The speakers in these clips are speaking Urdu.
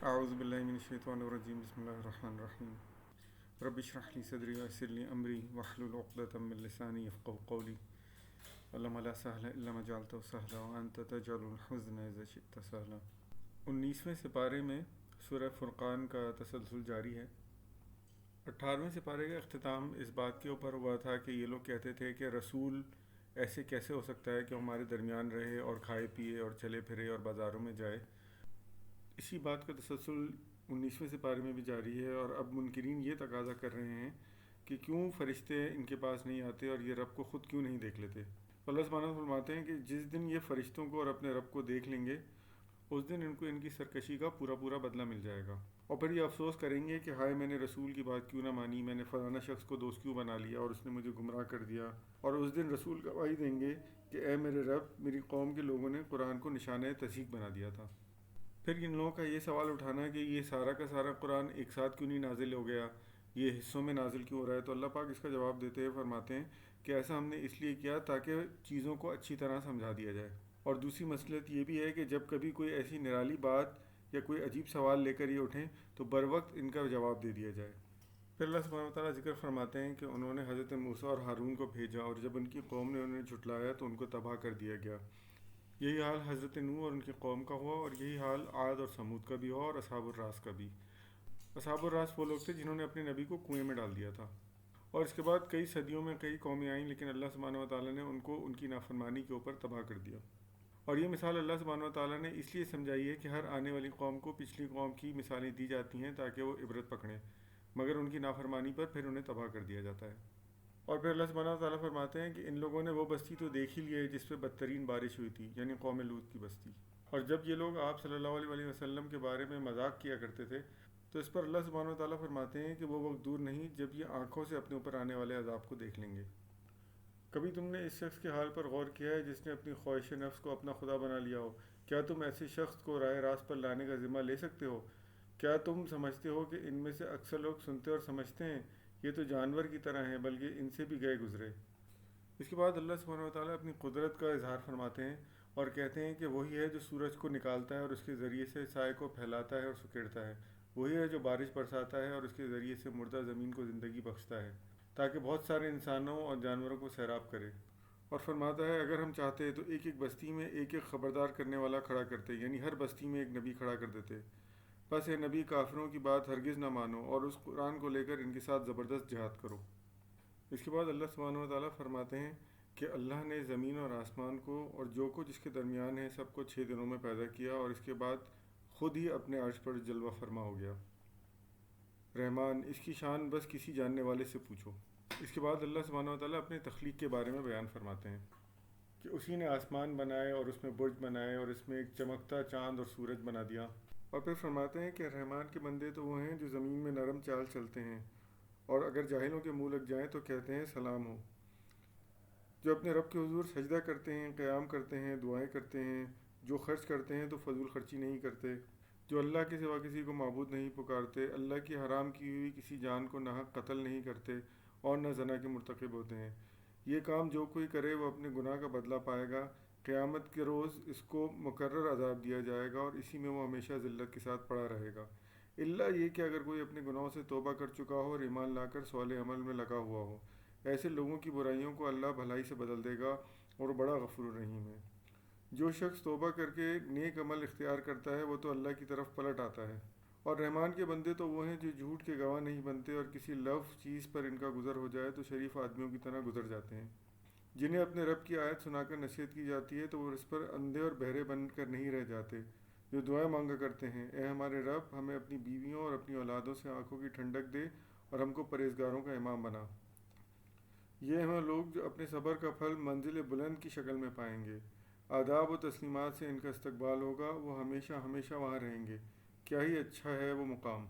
اعوذ باللہ من الشیطان الرجیم بسم اللہ الرحمن الرحیم رب اشرح لی صدری ویسر لی امری واحلل عقدۃ من لسانی یفقهوا قولی اللهم لا سهل الا ما جعلته سهلا وانت تجعل الحزن اذا شئت سهلا۔ 19ویں سپارے میں سورہ فرقان کا تسلسل جاری ہے۔ 18ویں سپارے کا اختتام اس بات کے اوپر ہوا تھا کہ یہ لوگ کہتے تھے کہ رسول ایسے کیسے ہو سکتا ہے کہ ہمارے درمیان رہے اور کھائے پیے اور چلے پھرے اور بازاروں میں جائے۔ اسی بات کا تسلسل 19ویں سپارے میں بھی جاری ہے، اور اب منکرین یہ تقاضا کر رہے ہیں کہ کیوں فرشتے ان کے پاس نہیں آتے اور یہ رب کو خود کیوں نہیں دیکھ لیتے۔ اللہ سبحانہ وتعالیٰ فرماتے ہیں کہ جس دن یہ فرشتوں کو اور اپنے رب کو دیکھ لیں گے اس دن ان کو ان کی سرکشی کا پورا بدلہ مل جائے گا، اور پھر یہ افسوس کریں گے کہ ہائے میں نے رسول کی بات کیوں نہ مانی، میں نے فلانا شخص کو دوست کیوں بنا لیا اور اس نے مجھے گمراہ کر دیا۔ اور اس دن رسول گواہی دیں گے کہ اے میرے رب، میری قوم کے لوگوں نے قرآن کو نشانۂ تصدیق بنا دیا تھا۔ پھر ان لوگوں کا یہ سوال اٹھانا کہ یہ سارا کا سارا قرآن ایک ساتھ کیوں نہیں نازل ہو گیا، یہ حصوں میں نازل کیوں ہو رہا ہے، تو اللہ پاک اس کا جواب دیتے ہوئے فرماتے ہیں کہ ایسا ہم نے اس لیے کیا تاکہ چیزوں کو اچھی طرح سمجھا دیا جائے، اور دوسری مصلحت یہ بھی ہے کہ جب کبھی کوئی ایسی نرالی بات یا کوئی عجیب سوال لے کر یہ اٹھیں تو بر وقت ان کا جواب دے دیا جائے۔ پھر اللہ سبحانہ وتعالیٰ ذکر فرماتے ہیں کہ انہوں نے حضرت موسیٰ اور ہارون کو بھیجا، اور جب ان کی قوم نے انہیں جھٹلایا تو ان کو تباہ کر دیا گیا۔ یہی حال حضرت نوح اور ان کی قوم کا ہوا، اور یہی حال عاد اور سمود کا بھی ہوا، اور اصحاب الراس کا بھی۔ اصحاب الراس وہ لوگ تھے جنہوں نے اپنے نبی کو کنویں میں ڈال دیا تھا، اور اس کے بعد کئی صدیوں میں کئی قومیں آئیں، لیکن اللہ سبحانہ وتعالیٰ نے ان کو ان کی نافرمانی کے اوپر تباہ کر دیا۔ اور یہ مثال اللہ سبحانہ وتعالیٰ نے اس لیے سمجھائی ہے کہ ہر آنے والی قوم کو پچھلی قوم کی مثالیں دی جاتی ہیں تاکہ وہ عبرت پکڑیں، مگر ان کی نافرمانی پر پھر انہیں تباہ کر دیا جاتا ہے۔ اور پھر اللہ سبحانہ وتعالیٰ فرماتے ہیں کہ ان لوگوں نے وہ بستی تو دیکھ ہی لی ہے جس پہ بدترین بارش ہوئی تھی، یعنی قوم لوط کی بستی۔ اور جب یہ لوگ آپ صلی اللہ علیہ وسلم کے بارے میں مذاق کیا کرتے تھے تو اس پر اللہ سبحانہ وتعالیٰ فرماتے ہیں کہ وہ وقت دور نہیں جب یہ آنکھوں سے اپنے اوپر آنے والے عذاب کو دیکھ لیں گے۔ کبھی تم نے اس شخص کے حال پر غور کیا ہے جس نے اپنی خواہش نفس کو اپنا خدا بنا لیا ہو؟ کیا تم ایسے شخص کو راہ راست پر لانے کا ذمہ لے سکتے ہو؟ کیا تم سمجھتے ہو کہ ان میں سے اکثر لوگ سنتے اور سمجھتے ہیں؟ یہ تو جانور کی طرح ہیں، بلکہ ان سے بھی گئے گزرے۔ اس کے بعد اللہ سبحانہ وتعالیٰ اپنی قدرت کا اظہار فرماتے ہیں اور کہتے ہیں کہ وہی ہے جو سورج کو نکالتا ہے اور اس کے ذریعے سے سائے کو پھیلاتا ہے اور سکیڑتا ہے، وہی ہے جو بارش برساتا ہے اور اس کے ذریعے سے مردہ زمین کو زندگی بخشتا ہے تاکہ بہت سارے انسانوں اور جانوروں کو سیراب کرے۔ اور فرماتا ہے اگر ہم چاہتے تو ایک ایک بستی میں ایک ایک خبردار کرنے والا کھڑا کرتے، یعنی ہر بستی میں ایک نبی کھڑا کر دیتے۔ بس اے نبی، کافروں کی بات ہرگز نہ مانو اور اس قرآن کو لے کر ان کے ساتھ زبردست جہاد کرو۔ اس کے بعد اللہ سبحانہ وتعالیٰ فرماتے ہیں کہ اللہ نے زمین اور آسمان کو اور جو کچھ اس کے درمیان ہے سب کو 6 دنوں میں پیدا کیا، اور اس کے بعد خود ہی اپنے عرش پر جلوہ فرما ہو گیا۔ رحمان، اس کی شان بس کسی جاننے والے سے پوچھو۔ اس کے بعد اللہ سبحانہ وتعالیٰ اپنے تخلیق کے بارے میں بیان فرماتے ہیں کہ اسی نے آسمان بنائے اور اس میں برج بنائے اور اس میں ایک چمکتا چاند اور سورج بنا دیا۔ اور پھر فرماتے ہیں کہ رحمان کے بندے تو وہ ہیں جو زمین میں نرم چال چلتے ہیں، اور اگر جاہلوں کے منہ لگ جائیں تو کہتے ہیں سلام ہو، جو اپنے رب کے حضور سجدہ کرتے ہیں، قیام کرتے ہیں، دعائیں کرتے ہیں، جو خرچ کرتے ہیں تو فضول خرچی نہیں کرتے، جو اللہ کے سوا کسی کو معبود نہیں پکارتے، اللہ کی حرام کی ہوئی کسی جان کو ناحق قتل نہیں کرتے اور نہ زنا کے مرتکب ہوتے ہیں۔ یہ کام جو کوئی کرے وہ اپنے گناہ کا بدلہ پائے گا، قیامت کے روز اس کو مکرر عذاب دیا جائے گا اور اسی میں وہ ہمیشہ ذلت کے ساتھ پڑا رہے گا، الا یہ کہ اگر کوئی اپنے گناہوں سے توبہ کر چکا ہو اور ایمان لا کر صالح عمل میں لگا ہوا ہو، ایسے لوگوں کی برائیوں کو اللہ بھلائی سے بدل دے گا اور وہ بڑا غفور الرحیم ہے۔ جو شخص توبہ کر کے نیک عمل اختیار کرتا ہے وہ تو اللہ کی طرف پلٹ آتا ہے۔ اور رحمان کے بندے تو وہ ہیں جو جھوٹ کے گواہ نہیں بنتے اور کسی لفظ چیز پر ان کا گزر ہو جائے تو شریف آدمیوں کی طرح گزر جاتے ہیں۔ جنہیں اپنے رب کی آیت سنا کر نصیحت کی جاتی ہے تو وہ اس پر اندھے اور بہرے بن کر نہیں رہ جاتے، جو دعائیں مانگا کرتے ہیں، اے ہمارے رب، ہمیں اپنی بیویوں اور اپنی اولادوں سے آنکھوں کی ٹھنڈک دے اور ہم کو پرہیزگاروں کا امام بنا۔ یہ ہیں لوگ جو اپنے صبر کا پھل منزل بلند کی شکل میں پائیں گے، آداب و تسلیمات سے ان کا استقبال ہوگا، وہ ہمیشہ ہمیشہ وہاں رہیں گے، کیا ہی اچھا ہے وہ مقام۔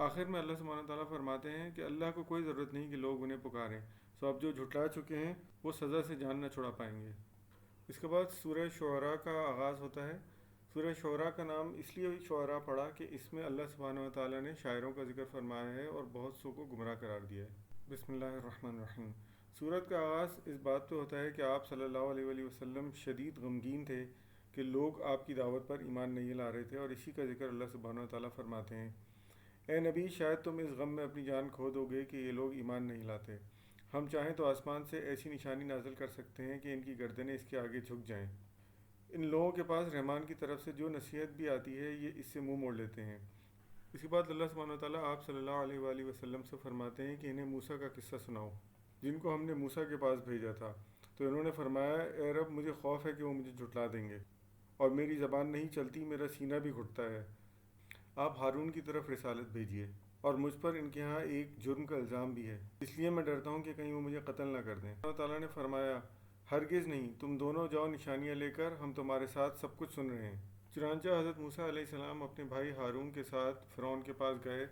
آخر میں اللہ سبحانہ تعالیٰ فرماتے ہیں کہ اللہ کو کوئی ضرورت نہیں کہ لوگ انہیں پکاریں، سو اب جو جھٹلا چکے ہیں وہ سزا سے جان نہ چھڑا پائیں گے۔ اس کے بعد سورہ شعراء کا آغاز ہوتا ہے۔ سورہ شعراء کا نام اس لیے شعراء پڑا کہ اس میں اللہ سبحانہ وتعالیٰ نے شاعروں کا ذکر فرمایا ہے اور بہت سو کو گمراہ قرار دیا ہے۔ بسم اللہ الرحمن الرحیم۔ سورت کا آغاز اس بات پہ ہوتا ہے کہ آپ صلی اللہ علیہ وسلم شدید غمگین تھے کہ لوگ آپ کی دعوت پر ایمان نہیں لا رہے تھے، اور اسی کا ذکر اللہ سبحانہ و تعالیٰ فرماتے ہیں، اے نبی شاید تم اس غم میں اپنی جان کھو دو گے کہ یہ لوگ ایمان نہیں لاتے۔ ہم چاہیں تو آسمان سے ایسی نشانی نازل کر سکتے ہیں کہ ان کی گردنیں اس کے آگے جھک جائیں۔ ان لوگوں کے پاس رحمان کی طرف سے جو نصیحت بھی آتی ہے یہ اس سے منہ موڑ لیتے ہیں۔ اس کے بعد اللہ سبحانہ و تعالیٰ آپ صلی اللہ علیہ وآلہ وسلم سے فرماتے ہیں کہ انہیں موسیٰ کا قصہ سناؤ جن کو ہم نے موسیٰ کے پاس بھیجا تھا، تو انہوں نے فرمایا، اے رب مجھے خوف ہے کہ وہ مجھے جھٹلا دیں گے، اور میری زبان نہیں چلتی، میرا سینہ بھی گھٹتا ہے۔ آپ ہارون کی طرف رسالت بھیجیے، اور مجھ پر ان کے ہاں ایک جرم کا الزام بھی ہے، اس لیے میں ڈرتا ہوں کہ کہیں وہ مجھے قتل نہ کر دیں۔ اللہ تعالیٰ نے فرمایا، ہرگز نہیں، تم دونوں جاؤ نشانیاں لے کر، ہم تمہارے ساتھ سب کچھ سن رہے ہیں۔ چنانچہ حضرت موسیٰ علیہ السلام اپنے بھائی ہارون کے ساتھ فرعون کے پاس گئے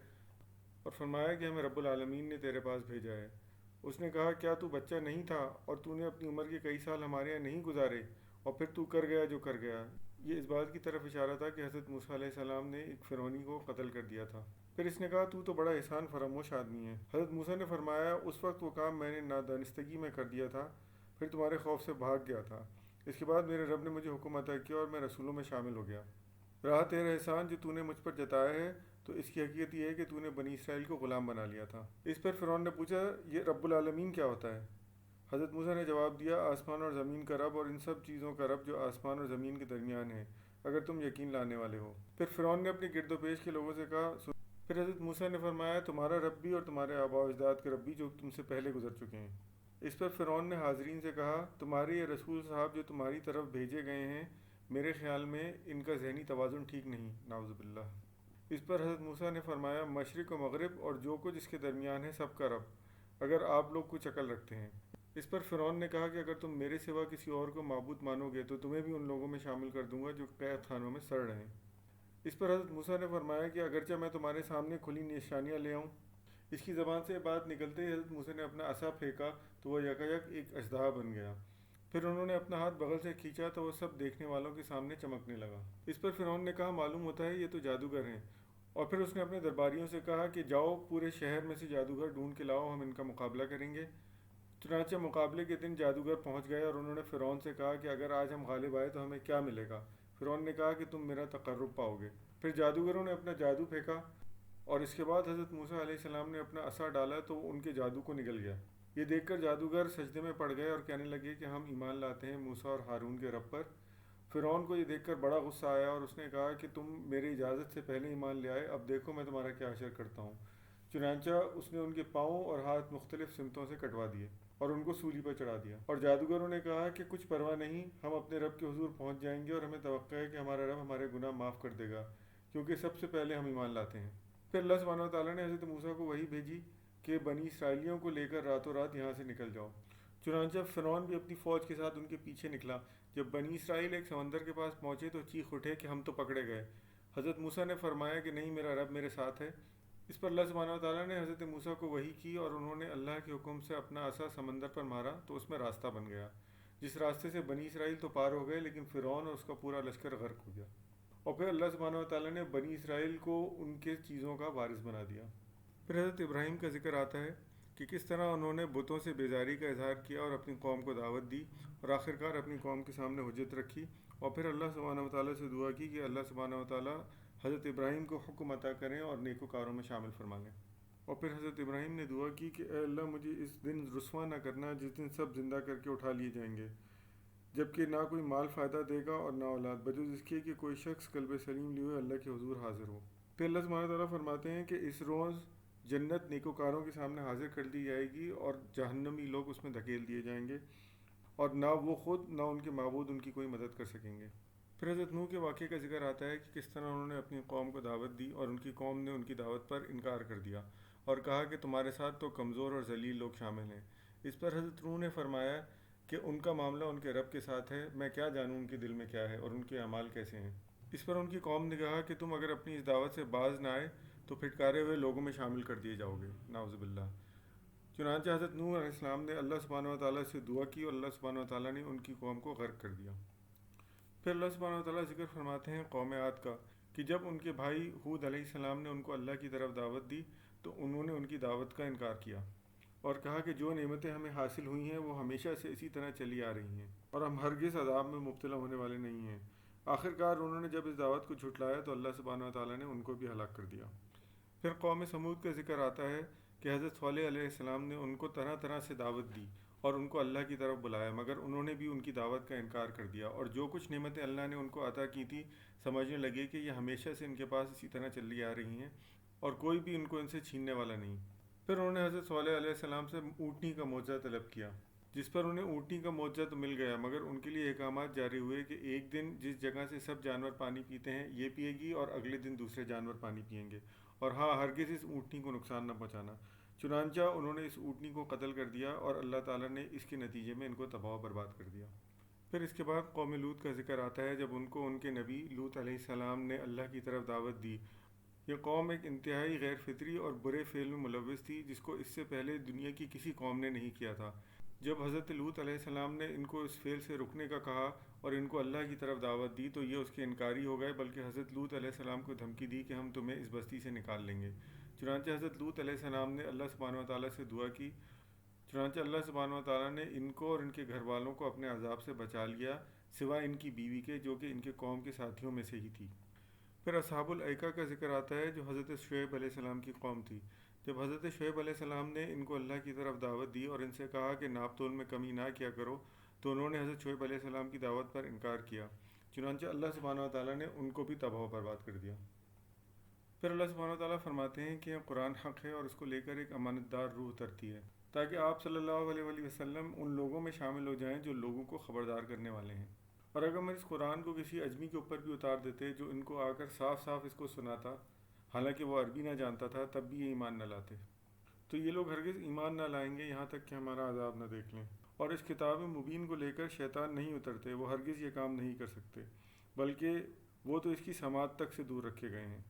اور فرمایا کہ ہمیں رب العالمین نے تیرے پاس بھیجا ہے۔ اس نے کہا، کیا تو بچہ نہیں تھا اور تو نے اپنی عمر کے کئی سال ہمارے یہاں نہیں گزارے، اور پھر تو کر گیا جو کر گیا؟ یہ اس بات کی طرف اشارہ تھا کہ حضرت موسیٰ علیہ السلام نے ایک فرعونی کو قتل کر دیا تھا۔ پھر اس نے کہا، تو بڑا احسان فراموش آدمی ہے۔ حضرت موسیٰ نے فرمایا، اس وقت وہ کام میں نے نادانستگی میں کر دیا تھا، پھر تمہارے خوف سے بھاگ گیا تھا۔ اس کے بعد میرے رب نے مجھے حکم عطا کیا اور میں رسولوں میں شامل ہو گیا۔ رہا تیرا احسان جو تو نے مجھ پر جتایا ہے، تو اس کی حقیقت یہ ہے کہ تو نے بنی اسرائیل کو غلام بنا لیا تھا۔ اس پر فرعون نے پوچھا، یہ رب العالمین کیا ہوتا ہے؟ حضرت موسیٰ نے جواب دیا، آسمان اور زمین کا رب اور ان سب چیزوں کا رب جو آسمان اور زمین کے درمیان ہیں، اگر تم یقین لانے والے ہو۔ پھر فرعون نے اپنے گرد و پیش کے لوگوں سے کہا، پھر حضرت موسیٰ نے فرمایا، تمہارا رب بھی اور تمہارے آباء و اجداد کے رب بھی جو تم سے پہلے گزر چکے ہیں۔ اس پر فرعون نے حاضرین سے کہا، تمہارے یہ رسول صاحب جو تمہاری طرف بھیجے گئے ہیں، میرے خیال میں ان کا ذہنی توازن ٹھیک نہیں، نعوذ باللہ۔ اس پر حضرت موسیٰ نے فرمایا، مشرق و مغرب اور جو کچھ اس کے درمیان ہے سب کا رب، اگر آپ لوگ کچھ عقل رکھتے ہیں۔ اس پر فرعون نے کہا کہ اگر تم میرے سوا کسی اور کو معبود مانو گے تو تمہیں بھی ان لوگوں میں شامل کر دوں گا جو قید خانوں میں سڑ رہے ہیں۔ اس پر حضرت موسیٰ نے فرمایا کہ اگرچہ میں تمہارے سامنے کھلی نشانیاں لے آؤں۔ اس کی زبان سے بات نکلتے ہی حضرت موسیٰ نے اپنا عصا پھینکا تو وہ یکایک ایک اژدہا بن گیا۔ پھر انہوں نے اپنا ہاتھ بغل سے کھینچا تو وہ سب دیکھنے والوں کے سامنے چمکنے لگا۔ اس پر فرعون نے کہا، معلوم ہوتا ہے یہ تو جادوگر ہیں، اور پھر اس نے اپنے درباریوں سے کہا کہ جاؤ پورے شہر میں سے جادوگر ڈھونڈ کے لاؤ، ہم ان کا مقابلہ کریں گے۔ چنانچہ مقابلے کے دن جادوگر پہنچ گئے اور انہوں نے فرعون سے کہا کہ اگر آج ہم غالب آئے تو ہمیں کیا ملے گا؟ فرعون نے کہا کہ تم میرا تقرب پاؤ گے۔ پھر جادوگروں نے اپنا جادو پھینکا، اور اس کے بعد حضرت موسیٰ علیہ السلام نے اپنا عصا ڈالا تو ان کے جادو کو نگل گیا۔ یہ دیکھ کر جادوگر سجدے میں پڑ گئے اور کہنے لگے کہ ہم ایمان لاتے ہیں موسیٰ اور ہارون کے رب پر۔ فرعون کو یہ دیکھ کر بڑا غصہ آیا اور اس نے کہا کہ تم میری اجازت سے پہلے ایمان لے آئے، اب دیکھو میں تمہارا کیا حشر کرتا ہوں۔ چنانچہ اس نے ان کے پاؤں اور ہاتھ مختلف سمتوں سے کٹوا دیے اور ان کو سولی پر چڑھا دیا۔ اور جادوگروں نے کہا کہ کچھ پرواہ نہیں، ہم اپنے رب کے حضور پہنچ جائیں گے اور ہمیں توقع ہے کہ ہمارا رب ہمارے گناہ معاف کر دے گا، کیونکہ سب سے پہلے ہم ایمان لاتے ہیں۔ پھر اللہ سبحانہ و تعالیٰ نے حضرت موسیٰ کو وحی بھیجی کہ بنی اسرائیلیوں کو لے کر راتوں رات یہاں سے نکل جاؤ۔ چنانچہ فرعون بھی اپنی فوج کے ساتھ ان کے پیچھے نکلا۔ جب بنی اسرائیل ایک سمندر کے پاس پہنچے تو چیخ اٹھے کہ ہم تو پکڑے گئے۔ حضرت موسیٰ نے فرمایا کہ نہیں، میرا رب میرے ساتھ ہے۔ اس پر اللہ سبحانہ و تعالیٰ نے حضرت موسیٰ کو وحی کی اور انہوں نے اللہ کے حکم سے اپنا عصا سمندر پر مارا تو اس میں راستہ بن گیا، جس راستے سے بنی اسرائیل تو پار ہو گئے لیکن فرعون اور اس کا پورا لشکر غرق ہو گیا۔ اور پھر اللہ سبحانہ و تعالیٰ نے بنی اسرائیل کو ان کے چیزوں کا وارث بنا دیا۔ پھر حضرت ابراہیم کا ذکر آتا ہے کہ کس طرح انہوں نے بتوں سے بیزاری کا اظہار کیا اور اپنی قوم کو دعوت دی، اور آخرکار اپنی قوم کے سامنے حجت رکھی، اور پھر اللہ سبحانہ و تعالیٰ سے دعا کی کہ اللہ سبحانہ و تعالیٰ حضرت ابراہیم کو حکم عطا کریں اور نیکوکاروں میں شامل فرما لیں۔ اور پھر حضرت ابراہیم نے دعا کی کہ اے اللہ مجھے اس دن رسوا نہ کرنا جس دن سب زندہ کر کے اٹھا لیے جائیں گے، جبکہ نہ کوئی مال فائدہ دے گا اور نہ اولاد، بجز اس کے کہ کوئی شخص قلب سلیم لیے ہوئے اللہ کے حضور حاضر ہو۔ پھر اللہ سبحانہ تعالیٰ فرماتے ہیں کہ اس روز جنت نیکوکاروں کے سامنے حاضر کر دی جائے گی اور جہنمی لوگ اس میں دھکیل دیے جائیں گے، اور نہ وہ خود نہ ان کے معبود ان کی کوئی مدد کر سکیں گے۔ پھر حضرت نوح کے واقعے کا ذکر آتا ہے کہ کس طرح انہوں نے اپنی قوم کو دعوت دی اور ان کی قوم نے ان کی دعوت پر انکار کر دیا اور کہا کہ تمہارے ساتھ تو کمزور اور ذلیل لوگ شامل ہیں۔ اس پر حضرت نوح نے فرمایا کہ ان کا معاملہ ان کے رب کے ساتھ ہے، میں کیا جانوں ان کے دل میں کیا ہے اور ان کے اعمال کیسے ہیں۔ اس پر ان کی قوم نے کہا کہ تم اگر اپنی اس دعوت سے باز نہ آئے تو پھٹکارے ہوئے لوگوں میں شامل کر دیے جاؤ گے، نعوذ باللہ۔ چنانچہ حضرت نوح علیہ السلام نے اللہ سبحانہ و تعالیٰ سے دعا کی اور اللہ سبحانہ و تعالیٰ نے ان کی قوم کو غرق کر دیا۔ پھر اللہ سبحانہ و تعالیٰ ذکر فرماتے ہیں قوم عاد کا کہ جب ان کے بھائی ہود علیہ السلام نے ان کو اللہ کی طرف دعوت دی تو انہوں نے ان کی دعوت کا انکار کیا اور کہا کہ جو نعمتیں ہمیں حاصل ہوئی ہیں وہ ہمیشہ سے اسی طرح چلی آ رہی ہیں اور ہم ہرگز عذاب میں مبتلا ہونے والے نہیں ہیں، آخر کار انہوں نے جب اس دعوت کو جھٹلایا تو اللہ سبحانہ و تعالیٰ نے ان کو بھی ہلاک کر دیا۔ پھر قوم سمود کا ذکر آتا ہے کہ حضرت صالح علیہ السلام نے ان کو طرح طرح سے دعوت دی اور ان کو اللہ کی طرف بلایا، مگر انہوں نے بھی ان کی دعوت کا انکار کر دیا، اور جو کچھ نعمتیں اللہ نے ان کو عطا کی تھی سمجھنے لگے کہ یہ ہمیشہ سے ان کے پاس اسی طرح چلی آ رہی ہیں اور کوئی بھی ان کو ان سے چھیننے والا نہیں۔ پھر انہوں نے حضرت صالح علیہ السلام سے اونٹنی کا معجزہ طلب کیا، جس پر انہیں اونٹنی کا معجزہ تو مل گیا، مگر ان کے لیے احکامات جاری ہوئے کہ ایک دن جس جگہ سے سب جانور پانی پیتے ہیں یہ پیے گی، اور اگلے دن دوسرے جانور پانی پئیں گے، اور ہاں ہرگز اس اونٹنی کو نقصان نہ پہنچانا۔ چنانچہ انہوں نے اس اونٹنی کو قتل کر دیا اور اللہ تعالیٰ نے اس کے نتیجے میں ان کو تباہ و برباد کر دیا۔ پھر اس کے بعد قوم لوط کا ذکر آتا ہے، جب ان کو ان کے نبی لوط علیہ السلام نے اللہ کی طرف دعوت دی۔ یہ قوم ایک انتہائی غیر فطری اور برے فعل میں ملوث تھی جس کو اس سے پہلے دنیا کی کسی قوم نے نہیں کیا تھا۔ جب حضرت لوط علیہ السلام نے ان کو اس فعل سے رکنے کا کہا اور ان کو اللہ کی طرف دعوت دی تو یہ اس کے انکاری ہو گئے، بلکہ حضرت لوط علیہ السلام کو دھمکی دی کہ ہم تمہیں اس بستی سے نکال لیں گے۔ چنانچہ حضرت لوط علیہ السلام نے اللہ سبحانہ و تعالیٰ سے دعا کی، چنانچہ اللہ سبحانہ و تعالیٰ نے ان کو اور ان کے گھر والوں کو اپنے عذاب سے بچا لیا، سوائے ان کی بیوی کے جو کہ ان کے قوم کے ساتھیوں میں سے ہی تھی۔ پھر اصحاب الایکہ کا ذکر آتا ہے جو حضرت شعیب علیہ السلام کی قوم تھی۔ جب حضرت شعیب علیہ السلام نے ان کو اللہ کی طرف دعوت دی اور ان سے کہا کہ ناپ تول میں کمی نہ کیا کرو تو انہوں نے حضرت شعیب علیہ السلام کی دعوت پر انکار کیا، چنانچہ اللہ سبحانہ و تعالیٰ نے ان کو بھی تباہ و برباد کر دیا۔ پھر اللہ سبحانہ و تعالیٰ فرماتے ہیں کہ قرآن حق ہے اور اس کو لے کر ایک امانت دار روح اترتی ہے تاکہ آپ صلی اللہ علیہ وآلہ وسلم ان لوگوں میں شامل ہو جائیں جو لوگوں کو خبردار کرنے والے ہیں۔ اور اگر میں اس قرآن کو کسی اجمی کے اوپر بھی اتار دیتے جو ان کو آ کر صاف صاف اس کو سناتا، حالانکہ وہ عربی نہ جانتا تھا، تب بھی یہ ایمان نہ لاتے، تو یہ لوگ ہرگز ایمان نہ لائیں گے یہاں تک کہ ہمارا عذاب نہ دیکھ لیں۔ اور اس کتاب مبین کو لے کر شیطان نہیں اترتے، وہ ہرگز یہ کام نہیں کر سکتے، بلکہ وہ تو اس کی سماعت تک سے دور رکھے گئے ہیں۔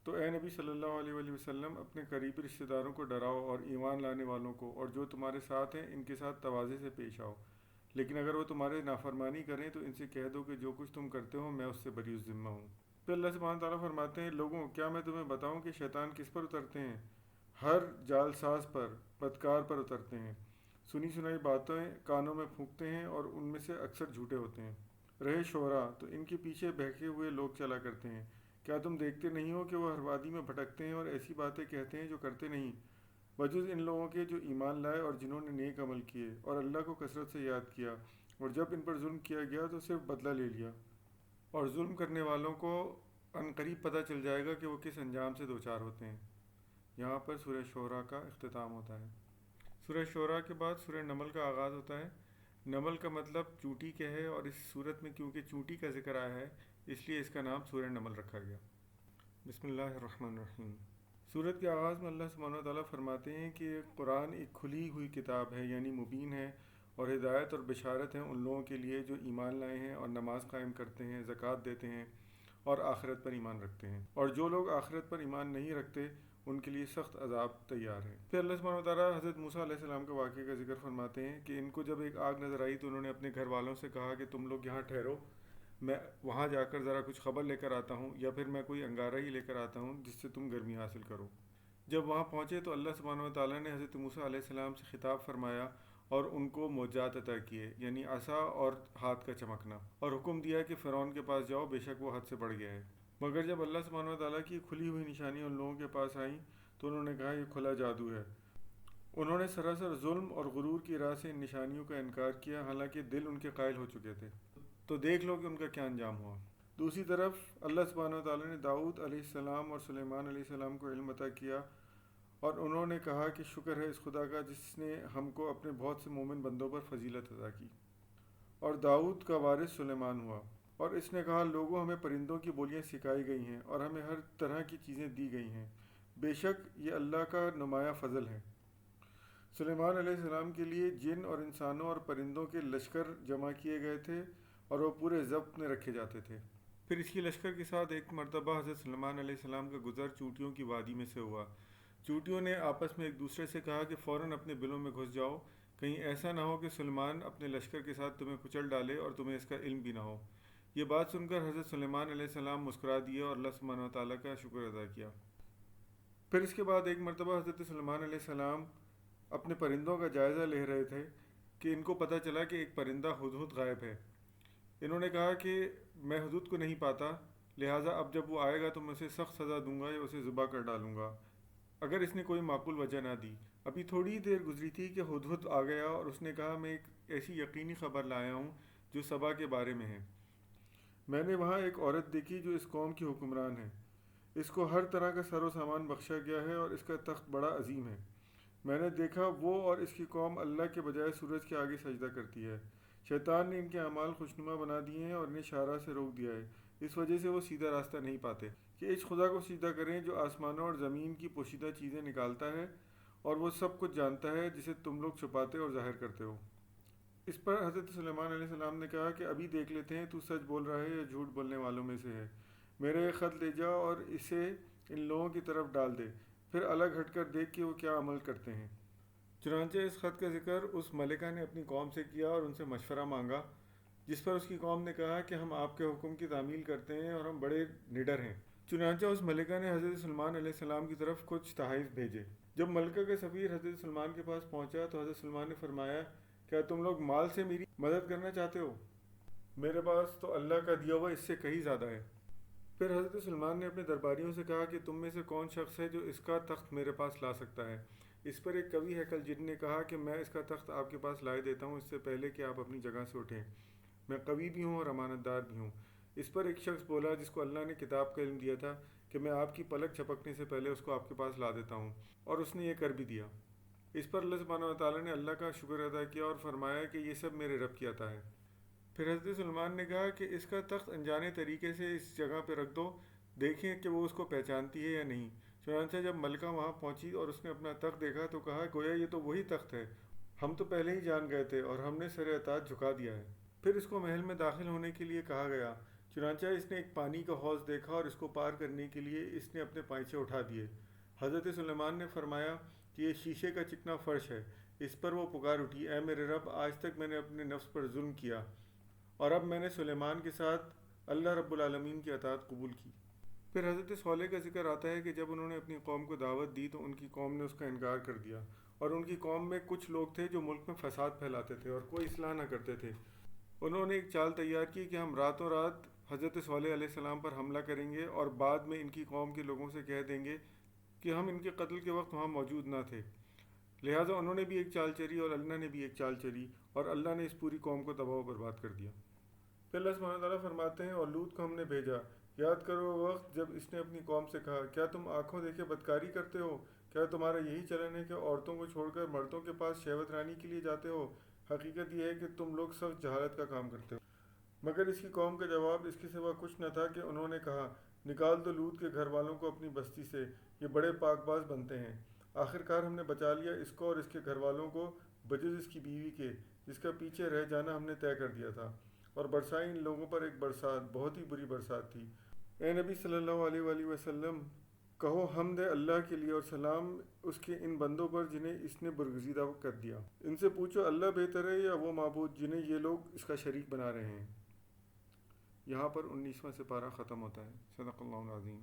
تو اے نبی صلی اللہ علیہ وآلہ وسلم اپنے قریبی رشتہ داروں کو ڈراؤ اور ایمان لانے والوں کو، اور جو تمہارے ساتھ ہیں ان کے ساتھ تواضع سے پیش آؤ، لیکن اگر وہ تمہارے نافرمانی کریں تو ان سے کہہ دو کہ جو کچھ تم کرتے ہو میں اس سے بری ذمہ ہوں۔ پھر اللہ سبحانہ تعالیٰ فرماتے ہیں، لوگوں کیا میں تمہیں بتاؤں کہ شیطان کس پر اترتے ہیں؟ ہر جال ساز پر، بدکار پر اترتے ہیں۔ سنی سنائی باتیں کانوں میں پھونکتے ہیں اور ان میں سے اکثر جھوٹے ہوتے ہیں۔ رہے شعراء تو ان کے پیچھے بہکے ہوئے لوگ چلا کرتے ہیں۔ کیا تم دیکھتے نہیں ہو کہ وہ ہر وادی میں بھٹکتے ہیں اور ایسی باتیں کہتے ہیں جو کرتے نہیں، بجز ان لوگوں کے جو ایمان لائے اور جنہوں نے نیک عمل کیے اور اللہ کو کثرت سے یاد کیا، اور جب ان پر ظلم کیا گیا تو صرف بدلہ لے لیا، اور ظلم کرنے والوں کو عنقریب پتہ چل جائے گا کہ وہ کس انجام سے دوچار ہوتے ہیں۔ یہاں پر سورہ شعراء کا اختتام ہوتا ہے۔ سورہ شعراء کے بعد سورہ نمل کا آغاز ہوتا ہے۔ نمل کا مطلب چونٹی کے ہے، اور اس صورت میں کیونکہ چونٹی کا ذکر آیا ہے اس لیے اس کا نام سورہ نمل رکھا گیا۔ بسم اللہ الرحمن الرحیم۔ سورت کے آغاز میں اللہ سبحانہ وتعالیٰ فرماتے ہیں کہ قرآن ایک کھلی ہوئی کتاب ہے، یعنی مبین ہے، اور ہدایت اور بشارت ہیں ان لوگوں کے لیے جو ایمان لائے ہیں اور نماز قائم کرتے ہیں، زکوٰۃ دیتے ہیں اور آخرت پر ایمان رکھتے ہیں، اور جو لوگ آخرت پر ایمان نہیں رکھتے ان کے لیے سخت عذاب تیار ہے۔ پھر اللہ سبحانہ وتعالیٰ حضرت موسیٰ علیہ السلام کے واقعے کا ذکر فرماتے ہیں کہ ان کو جب ایک آگ نظر آئی تو انہوں نے اپنے گھر والوں سے کہا کہ تم لوگ یہاں ٹھہرو، میں وہاں جا کر ذرا کچھ خبر لے کر آتا ہوں، یا پھر میں کوئی انگارہ ہی لے کر آتا ہوں جس سے تم گرمی حاصل کرو۔ جب وہاں پہنچے تو اللہ سبحانہ وتعالیٰ نے حضرت موسیٰ علیہ السلام سے خطاب فرمایا اور ان کو معجزات عطا کیے، یعنی عصا اور ہاتھ کا چمکنا، اور حکم دیا کہ فرعون کے پاس جاؤ، بے شک وہ حد سے بڑھ گیا ہے۔ مگر جب اللہ سبحانہ وتعالیٰ کی کھلی ہوئی نشانیاں ان لوگوں کے پاس آئیں تو انہوں نے کہا یہ کھلا جادو ہے۔ انہوں نے سراسر ظلم اور غرور کی راہ سے ان نشانیوں کا انکار کیا، حالانکہ دل ان کے قائل ہو چکے تھے۔ تو دیکھ لو کہ ان کا کیا انجام ہوا۔ دوسری طرف اللہ سبحانہ وتعالیٰ نے داؤد علیہ السلام اور سلیمان علیہ السلام کو علم عطا کیا، اور انہوں نے کہا کہ شکر ہے اس خدا کا جس نے ہم کو اپنے بہت سے مومن بندوں پر فضیلت عطا کی۔ اور داؤد کا وارث سلیمان ہوا، اور اس نے کہا لوگوں ہمیں پرندوں کی بولیاں سکھائی گئی ہیں اور ہمیں ہر طرح کی چیزیں دی گئی ہیں، بے شک یہ اللہ کا نمایاں فضل ہے۔ سلیمان علیہ السلام کے لیے جن اور انسانوں اور پرندوں کے لشکر جمع کیے گئے تھے اور وہ پورے ضبط میں رکھے جاتے تھے۔ پھر اس کی لشکر کے ساتھ ایک مرتبہ حضرت سلیمان علیہ السلام کا گزر چونٹیوں کی وادی میں سے ہوا۔ چونٹیوں نے آپس میں ایک دوسرے سے کہا کہ فوراً اپنے بلوں میں گھس جاؤ، کہیں ایسا نہ ہو کہ سلیمان اپنے لشکر کے ساتھ تمہیں کچل ڈالے اور تمہیں اس کا علم بھی نہ ہو۔ یہ بات سن کر حضرت سلیمان علیہ السلام مسکرا دیے اور اللہ سبحانہ وتعالیٰ کا شکر ادا کیا۔ پھر اس کے بعد ایک مرتبہ حضرت سلیمان علیہ السلام اپنے پرندوں کا جائزہ لے رہے تھے کہ ان کو پتہ چلا کہ ایک پرندہ ہدہد غائب ہے۔ انہوں نے کہا کہ میں حدود کو نہیں پاتا، لہٰذا اب جب وہ آئے گا تو میں اسے سخت سزا دوں گا یا اسے ذبح کر ڈالوں گا اگر اس نے کوئی معقول وجہ نہ دی۔ ابھی تھوڑی دیر گزری تھی کہ ہدہد آ گیا اور اس نے کہا میں ایک ایسی یقینی خبر لایا ہوں جو سبا کے بارے میں ہے۔ میں نے وہاں ایک عورت دیکھی جو اس قوم کی حکمران ہے، اس کو ہر طرح کا سر و سامان بخشا گیا ہے اور اس کا تخت بڑا عظیم ہے۔ میں نے دیکھا وہ اور اس کی قوم اللہ کے بجائے سورج کے آگے سجدہ کرتی ہے۔ شیطان نے ان کے اعمال خوشنما بنا دیے ہیں اور انہیں شارع سے روک دیا ہے، اس وجہ سے وہ سیدھا راستہ نہیں پاتے کہ اس خدا کو سجدہ کریں جو آسمانوں اور زمین کی پوشیدہ چیزیں نکالتا ہے اور وہ سب کچھ جانتا ہے جسے تم لوگ چھپاتے اور ظاہر کرتے ہو۔ اس پر حضرت سلیمان علیہ السلام نے کہا کہ ابھی دیکھ لیتے ہیں تو سچ بول رہا ہے یا جھوٹ بولنے والوں میں سے ہے۔ میرا یہ خط لے جا اور اسے ان لوگوں کی طرف ڈال دے، پھر الگ ہٹ کر دیکھ کہ وہ کیا عمل کرتے ہیں۔ چنانچہ اس خط کا ذکر اس ملکہ نے اپنی قوم سے کیا اور ان سے مشورہ مانگا، جس پر اس کی قوم نے کہا کہ ہم آپ کے حکم کی تعمیل کرتے ہیں اور ہم بڑے نڈر ہیں۔ چنانچہ اس ملکہ نے حضرت سلیمان علیہ السلام کی طرف کچھ تحائف بھیجے۔ جب ملکہ کا سفیر حضرت سلیمان کے پاس پہنچا تو حضرت سلیمان نے فرمایا کیا تم لوگ مال سے میری مدد کرنا چاہتے ہو؟ میرے پاس تو اللہ کا دیا ہوا اس سے کہیں زیادہ ہے۔ پھر حضرت سلیمان نے اپنے درباریوں سے کہا کہ تم میں سے کون شخص ہے جو اس کا تخت میرے پاس لا سکتا ہے؟ اس پر ایک قوی ہیکل جن نے کہا کہ میں اس کا تخت آپ کے پاس لائے دیتا ہوں اس سے پہلے کہ آپ اپنی جگہ سے اٹھیں، میں قوی بھی ہوں اور امانت دار بھی ہوں۔ اس پر ایک شخص بولا جس کو اللہ نے کتاب کا علم دیا تھا کہ میں آپ کی پلک جھپکنے سے پہلے اس کو آپ کے پاس لا دیتا ہوں، اور اس نے یہ کر بھی دیا۔ اس پر اللہ سبحانہ و تعالیٰ نے اللہ کا شکر ادا کیا اور فرمایا کہ یہ سب میرے رب کی عطا ہے۔ پھر حضرت سلیمان نے کہا کہ اس کا تخت انجانے طریقے سے اس جگہ پہ رکھ دو، دیکھیں کہ وہ اس کو پہچانتی ہے یا نہیں۔ چنانچہ جب ملکہ وہاں پہنچی اور اس نے اپنا تخت دیکھا تو کہا گویا یہ تو وہی تخت ہے، ہم تو پہلے ہی جان گئے تھے اور ہم نے سر اطاعت جھکا دیا ہے۔ پھر اس کو محل میں داخل ہونے کے لیے کہا گیا، چنانچہ اس نے ایک پانی کا حوض دیکھا اور اس کو پار کرنے کے لیے اس نے اپنے پائچے اٹھا دیے۔ حضرت سلیمان نے فرمایا کہ یہ شیشے کا چکنا فرش ہے۔ اس پر وہ پکار اٹھی، اے میرے رب، آج تک میں نے اپنے نفس پر ظلم کیا اور اب میں نے سلیمان کے ساتھ اللہ رب العالمین کی اطاعت قبول کی۔ پھر حضرت صالح کا ذکر آتا ہے کہ جب انہوں نے اپنی قوم کو دعوت دی تو ان کی قوم نے اس کا انکار کر دیا، اور ان کی قوم میں کچھ لوگ تھے جو ملک میں فساد پھیلاتے تھے اور کوئی اصلاح نہ کرتے تھے۔ انہوں نے ایک چال تیار کی کہ ہم راتوں رات حضرت صالح علیہ السلام پر حملہ کریں گے اور بعد میں ان کی قوم کے لوگوں سے کہہ دیں گے کہ ہم ان کے قتل کے وقت وہاں موجود نہ تھے۔ لہٰذا انہوں نے بھی ایک چال چلی اور اللہ نے بھی ایک چال چلی اور اللہ نے اس پوری قوم کو تباہ و برباد کر دیا۔ پھر اللہ سبحانہ تعالیٰ فرماتے ہیں اور لوط کو ہم نے بھیجا، یاد کرو وہ وقت جب اس نے اپنی قوم سے کہا کیا تم آنکھوں دیکھے بدکاری کرتے ہو؟ کیا تمہارا یہی چلن ہے کہ عورتوں کو چھوڑ کر مردوں کے پاس شہوت رانی کے لیے جاتے ہو؟ حقیقت یہ ہے کہ تم لوگ سخت جہالت کا کام کرتے ہو۔ مگر اس کی قوم کا جواب اس کے سوا کچھ نہ تھا کہ انہوں نے کہا نکال دو لوط کے گھر والوں کو اپنی بستی سے، یہ بڑے پاک باز بنتے ہیں۔ آخر کار ہم نے بچا لیا اس کو اور اس کے گھر والوں کو بجز اس کی بیوی کے جس کا پیچھے رہ جانا ہم نے طے کر دیا تھا، اور برسائی ان لوگوں پر ایک برسات، بہت ہی بری برسات تھی۔ اے نبی صلی اللہ علیہ وآلہ وسلم، کہو حمد ہے اللہ کے لیے اور سلام اس کے ان بندوں پر جنہیں اس نے برگزیدہ کر دیا۔ ان سے پوچھو اللہ بہتر ہے یا وہ معبود جنہیں یہ لوگ اس کا شریک بنا رہے ہیں۔ یہاں پر 19واں سپارہ ختم ہوتا ہے۔ صدق اللہ العظیم۔